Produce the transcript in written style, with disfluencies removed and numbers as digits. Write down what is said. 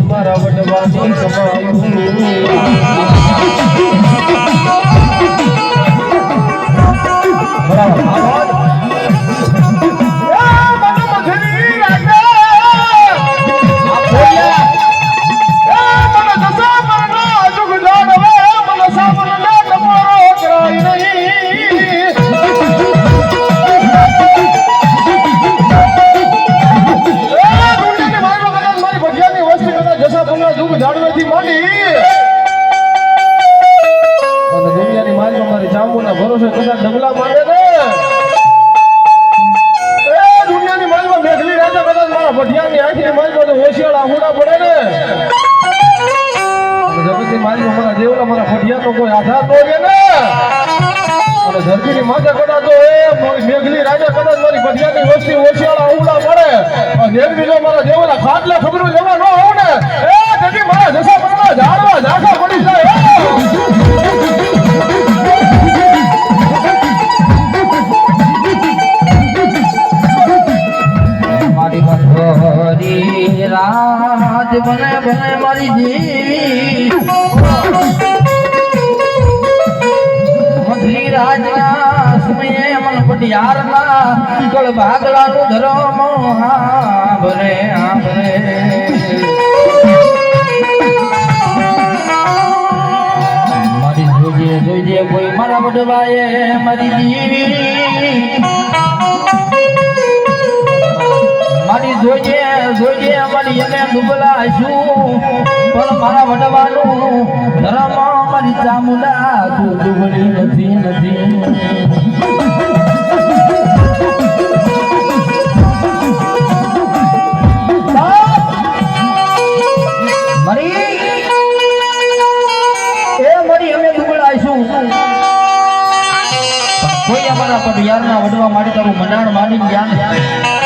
મારા વડવાની કમાયું ભરોસે કદાચ ડગલા માંડે ને દુનિયાની માલમાં મેઘલી રાજા કદાચ મારા ભઠિયાની આંખની માલમાં હોશિયાળ આહુડા પડે ને જગતની માલમાં મારા દેવલા મારા ભઠિયાનો કોઈ આધાર ન રહે ને અને ધરતીની માથે કદાચ મેઘલી રાજા કદાચ મારી ભઠિયાની વસ્તી હોશિયાળ આહુડા પડે મેઘલી જો મારા દેવલા ખાટલા ખબરું લેવા ન આવું ને તેથી મારા જસા પડવા ઝાડવા ઝાંખા પડી જાય રાજ બને બને મારી જી મધલી રાજના સમયે મન પટિયારના કળ ભાગલાનું ધરમ હા ભરે મારી જોઈજે કોઈ મારા બડવાએ મારી જીવી મારી જોજે અમારી એને ડૂબલાશું પણ મારા વડવાનું ધર્મ મારી ચામુંડા તું ડૂબડી નથી મારી અમે ડૂબલાશું કોઈ અમારા પટિયારના વડવા માટે તારું મંડાણ માની જ્ઞાન